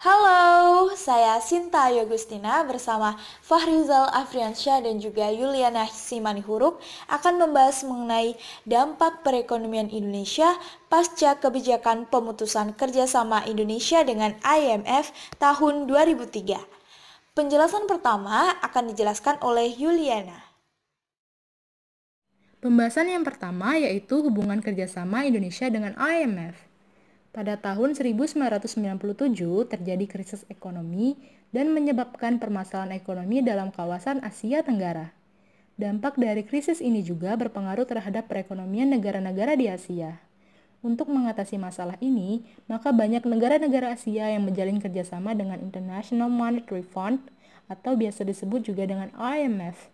Halo, saya Sinta Yogustina bersama Fahrizal Afriansyah dan juga Yuliana Simanihuruk akan membahas mengenai dampak perekonomian Indonesia pasca kebijakan pemutusan kerjasama Indonesia dengan IMF tahun 2003. Penjelasan pertama akan dijelaskan oleh Yuliana. Pembahasan yang pertama yaitu hubungan kerjasama Indonesia dengan IMF. Pada tahun 1997 terjadi krisis ekonomi dan menyebabkan permasalahan ekonomi dalam kawasan Asia Tenggara. Dampak dari krisis ini juga berpengaruh terhadap perekonomian negara-negara di Asia. Untuk mengatasi masalah ini, maka banyak negara-negara Asia yang menjalin kerjasama dengan International Monetary Fund atau biasa disebut juga dengan IMF.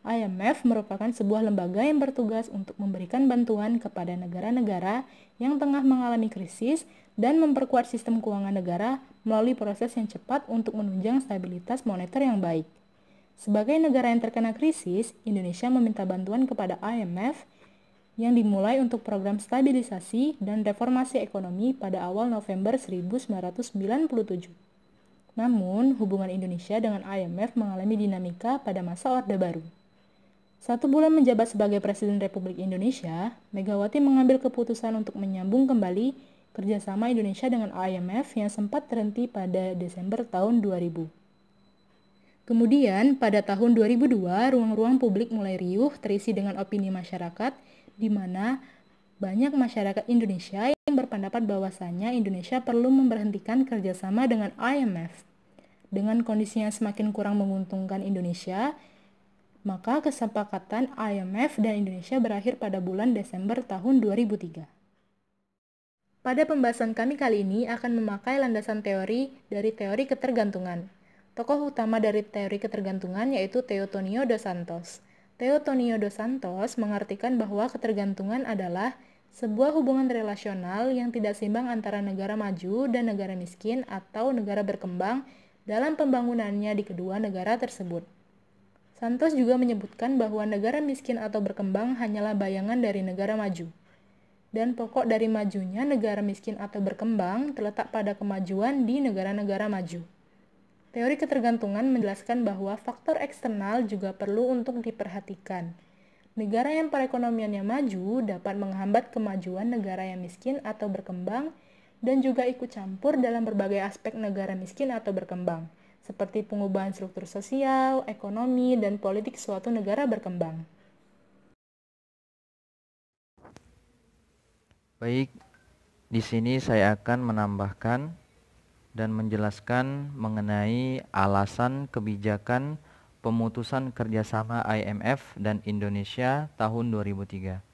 IMF merupakan sebuah lembaga yang bertugas untuk memberikan bantuan kepada negara-negara yang tengah mengalami krisis dan memperkuat sistem keuangan negara melalui proses yang cepat untuk menunjang stabilitas moneter yang baik. Sebagai negara yang terkena krisis, Indonesia meminta bantuan kepada IMF yang dimulai untuk program stabilisasi dan reformasi ekonomi pada awal November 1997. Namun, hubungan Indonesia dengan IMF mengalami dinamika pada masa Orde Baru. 1 bulan menjabat sebagai Presiden Republik Indonesia, Megawati mengambil keputusan untuk menyambung kembali kerjasama Indonesia dengan IMF yang sempat terhenti pada Desember tahun 2000. Kemudian, pada tahun 2002, ruang-ruang publik mulai riuh terisi dengan opini masyarakat, di mana banyak masyarakat Indonesia yang berpendapat bahwasannya Indonesia perlu memberhentikan kerjasama dengan IMF. Dengan kondisi yang semakin kurang menguntungkan Indonesia, maka kesepakatan IMF dan Indonesia berakhir pada bulan Desember tahun 2003. Pada pembahasan kami kali ini akan memakai landasan teori dari teori ketergantungan. Tokoh utama dari teori ketergantungan yaitu Theotonio dos Santos. Theotonio dos Santos mengartikan bahwa ketergantungan adalah sebuah hubungan relasional yang tidak seimbang antara negara maju dan negara miskin atau negara berkembang dalam pembangunannya di kedua negara tersebut. Santos juga menyebutkan bahwa negara miskin atau berkembang hanyalah bayangan dari negara maju. Dan pokok dari majunya negara miskin atau berkembang terletak pada kemajuan di negara-negara maju. Teori ketergantungan menjelaskan bahwa faktor eksternal juga perlu untuk diperhatikan. Negara yang perekonomiannya maju dapat menghambat kemajuan negara yang miskin atau berkembang dan juga ikut campur dalam berbagai aspek negara miskin atau berkembang, seperti pengubahan struktur sosial, ekonomi, dan politik suatu negara berkembang. Baik, di sini saya akan menambahkan dan menjelaskan mengenai alasan kebijakan pemutusan kerjasama IMF dan Indonesia tahun 2003.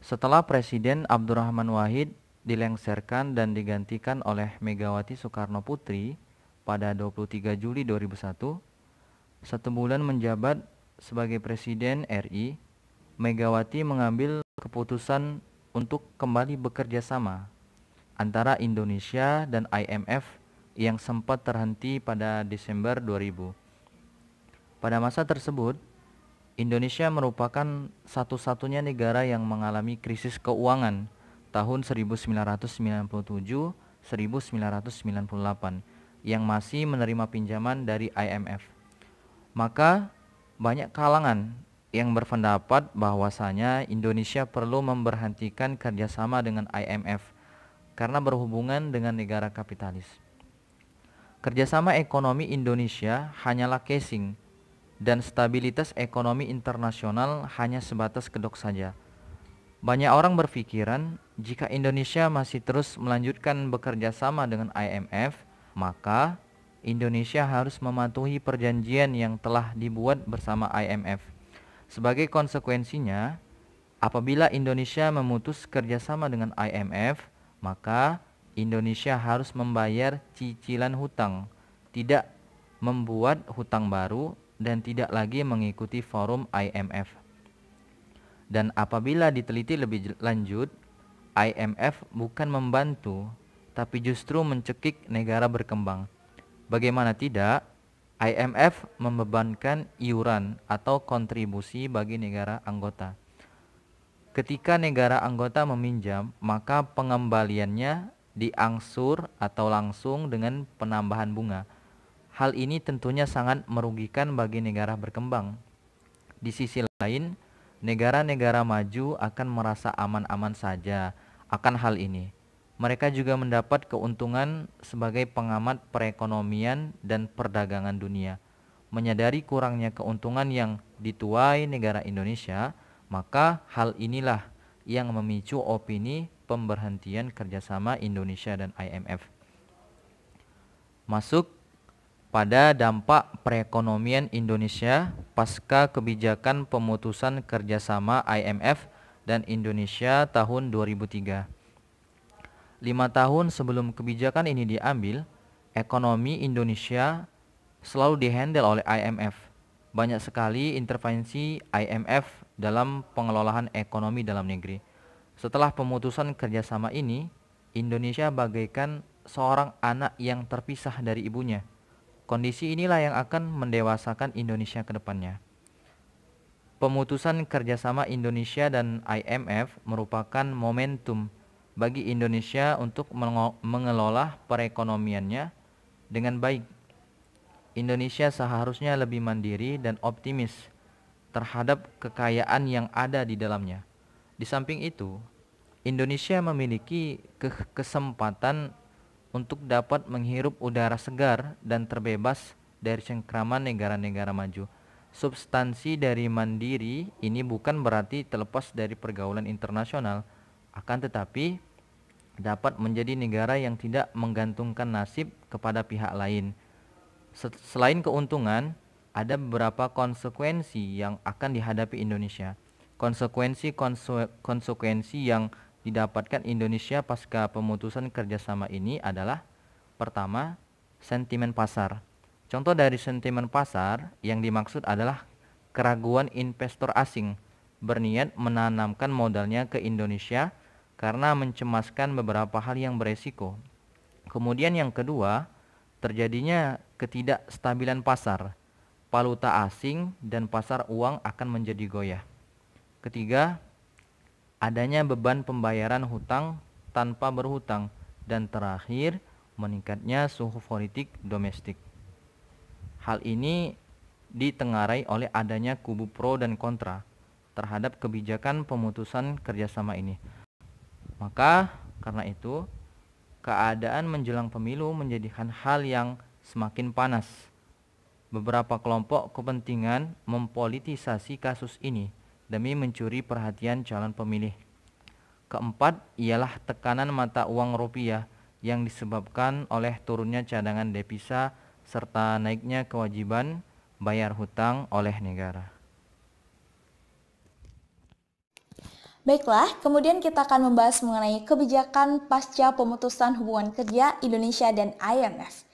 Setelah Presiden Abdurrahman Wahid dilengsarkan dan digantikan oleh Megawati Soekarno Putri pada 23 Juli 2001, 1 bulan menjabat sebagai Presiden RI, Megawati mengambil keputusan untuk kembali bekerja sama antara Indonesia dan IMF yang sempat terhenti pada Desember 2000. Pada masa tersebut, Indonesia merupakan satu-satunya negara yang mengalami krisis keuangan tahun 1997-1998 yang masih menerima pinjaman dari IMF. Maka banyak kalangan yang berpendapat bahwasanya Indonesia perlu memberhentikan kerjasama dengan IMF karena berhubungan dengan negara kapitalis. Kerjasama ekonomi Indonesia hanyalah casing dan stabilitas ekonomi internasional hanya sebatas kedok saja. Banyak orang berpikiran jika Indonesia masih terus melanjutkan bekerja sama dengan IMF, maka Indonesia harus mematuhi perjanjian yang telah dibuat bersama IMF. Sebagai konsekuensinya, apabila Indonesia memutus kerjasama dengan IMF, maka Indonesia harus membayar cicilan hutang, tidak membuat hutang baru, dan tidak lagi mengikuti forum IMF. Dan apabila diteliti lebih lanjut, IMF bukan membantu, tapi justru mencekik negara berkembang. Bagaimana tidak, IMF membebankan iuran atau kontribusi bagi negara anggota. Ketika negara anggota meminjam, maka pengembaliannya diangsur atau langsung dengan penambahan bunga. Hal ini tentunya sangat merugikan bagi negara berkembang. Di sisi lain, negara-negara maju akan merasa aman-aman saja akan hal ini. Mereka juga mendapat keuntungan sebagai pengamat perekonomian dan perdagangan dunia. Menyadari kurangnya keuntungan yang dituai negara Indonesia, maka hal inilah yang memicu opini pemberhentian kerjasama Indonesia dan IMF. Masuk pada dampak perekonomian Indonesia pasca kebijakan pemutusan kerjasama IMF dan Indonesia tahun 2003. 5 tahun sebelum kebijakan ini diambil, ekonomi Indonesia selalu dihandle oleh IMF. Banyak sekali intervensi IMF dalam pengelolaan ekonomi dalam negeri. Setelah pemutusan kerjasama ini, Indonesia bagaikan seorang anak yang terpisah dari ibunya. Kondisi inilah yang akan mendewasakan Indonesia ke depannya. Pemutusan kerjasama Indonesia dan IMF merupakan momentum bagi Indonesia untuk mengelola perekonomiannya dengan baik. Indonesia seharusnya lebih mandiri dan optimis terhadap kekayaan yang ada di dalamnya. Di samping itu, Indonesia memiliki kesempatan untuk dapat menghirup udara segar dan terbebas dari cengkraman negara-negara maju. Substansi dari mandiri ini bukan berarti terlepas dari pergaulan internasional, akan tetapi dapat menjadi negara yang tidak menggantungkan nasib kepada pihak lain. Selain keuntungan, ada beberapa konsekuensi yang akan dihadapi Indonesia. Konsekuensi yang didapatkan Indonesia pasca pemutusan kerjasama ini adalah: pertama, sentimen pasar. Contoh dari sentimen pasar yang dimaksud adalah keraguan investor asing berniat menanamkan modalnya ke Indonesia karena mencemaskan beberapa hal yang beresiko. Kemudian yang kedua, terjadinya ketidakstabilan pasar. Valuta asing dan pasar uang akan menjadi goyah. Ketiga, adanya beban pembayaran hutang tanpa berhutang. Dan terakhir, meningkatnya suhu politik domestik. Hal ini ditengarai oleh adanya kubu pro dan kontra terhadap kebijakan pemutusan kerjasama ini. Maka karena itu, keadaan menjelang pemilu menjadikan hal yang semakin panas. Beberapa kelompok kepentingan mempolitisasi kasus ini demi mencuri perhatian calon pemilih. Keempat ialah tekanan mata uang rupiah yang disebabkan oleh turunnya cadangan devisa serta naiknya kewajiban bayar hutang oleh negara. Baiklah, kemudian kita akan membahas mengenai kebijakan pasca pemutusan hubungan kerja Indonesia dan IMF.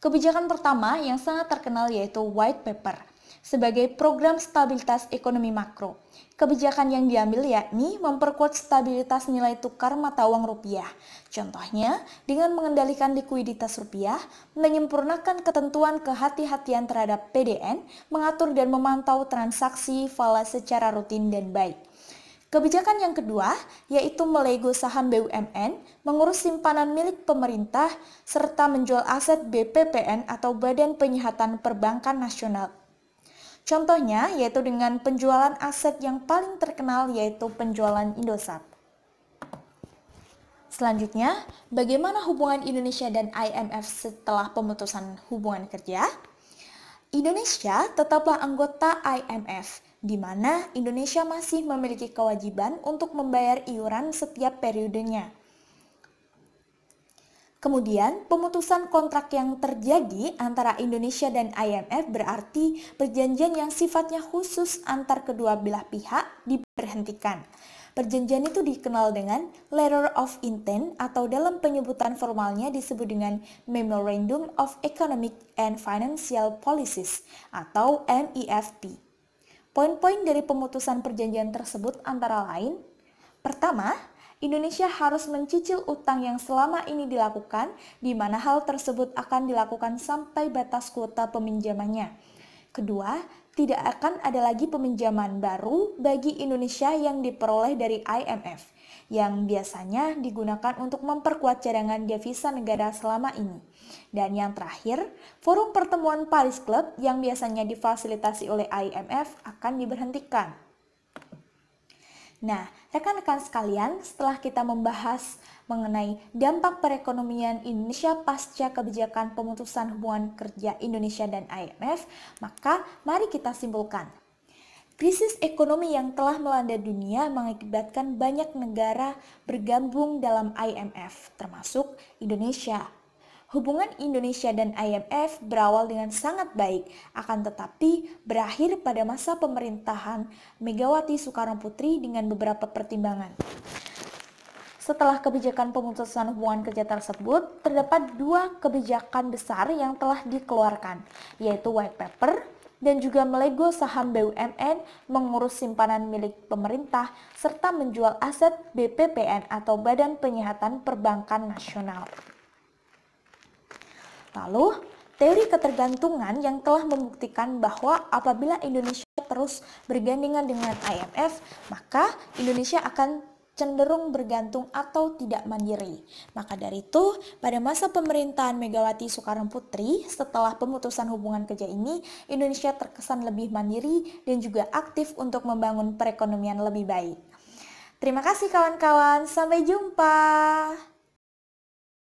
Kebijakan pertama yang sangat terkenal yaitu White Paper sebagai program stabilitas ekonomi makro. Kebijakan yang diambil yakni memperkuat stabilitas nilai tukar mata uang rupiah. Contohnya, dengan mengendalikan likuiditas rupiah, menyempurnakan ketentuan kehati-hatian terhadap PDN, mengatur dan memantau transaksi falas secara rutin dan baik. Kebijakan yang kedua yaitu melego saham BUMN, mengurus simpanan milik pemerintah, serta menjual aset BPPN atau Badan Penyihatan Perbankan Nasional. Contohnya yaitu dengan penjualan aset yang paling terkenal yaitu penjualan Indosat. Selanjutnya, bagaimana hubungan Indonesia dan IMF setelah pemutusan hubungan kerja? Indonesia tetaplah anggota IMF, di mana Indonesia masih memiliki kewajiban untuk membayar iuran setiap periodenya. Kemudian, pemutusan kontrak yang terjadi antara Indonesia dan IMF berarti perjanjian yang sifatnya khusus antar kedua belah pihak diberhentikan. Perjanjian itu dikenal dengan Letter of Intent atau dalam penyebutan formalnya disebut dengan Memorandum of Economic and Financial Policies atau MEFP. Poin-poin dari pemutusan perjanjian tersebut antara lain: pertama, Indonesia harus mencicil utang yang selama ini dilakukan, di mana hal tersebut akan dilakukan sampai batas kuota peminjamannya. Kedua, tidak akan ada lagi peminjaman baru bagi Indonesia yang diperoleh dari IMF. yang biasanya digunakan untuk memperkuat cadangan devisa negara selama ini. Dan yang terakhir, forum pertemuan Paris Club yang biasanya difasilitasi oleh IMF akan diberhentikan. Nah, rekan-rekan sekalian, setelah kita membahas mengenai dampak perekonomian Indonesia pasca kebijakan pemutusan hubungan kerja Indonesia dan IMF, maka mari kita simpulkan. Krisis ekonomi yang telah melanda dunia mengakibatkan banyak negara bergabung dalam IMF, termasuk Indonesia. Hubungan Indonesia dan IMF berawal dengan sangat baik, akan tetapi berakhir pada masa pemerintahan Megawati Soekarno Putri dengan beberapa pertimbangan. Setelah kebijakan pemutusan hubungan kerja tersebut, terdapat 2 kebijakan besar yang telah dikeluarkan, yaitu White Paper dan juga melego saham BUMN, mengurus simpanan milik pemerintah, serta menjual aset BPPN atau Badan Penyihatan Perbankan Nasional. Lalu, teori ketergantungan yang telah membuktikan bahwa apabila Indonesia terus bergandengan dengan IMF, maka Indonesia akan cenderung bergantung atau tidak mandiri. Maka dari itu, pada masa pemerintahan Megawati Soekarno Putri, setelah pemutusan hubungan kerja ini, Indonesia terkesan lebih mandiri dan juga aktif untuk membangun perekonomian lebih baik. Terima kasih kawan-kawan, sampai jumpa.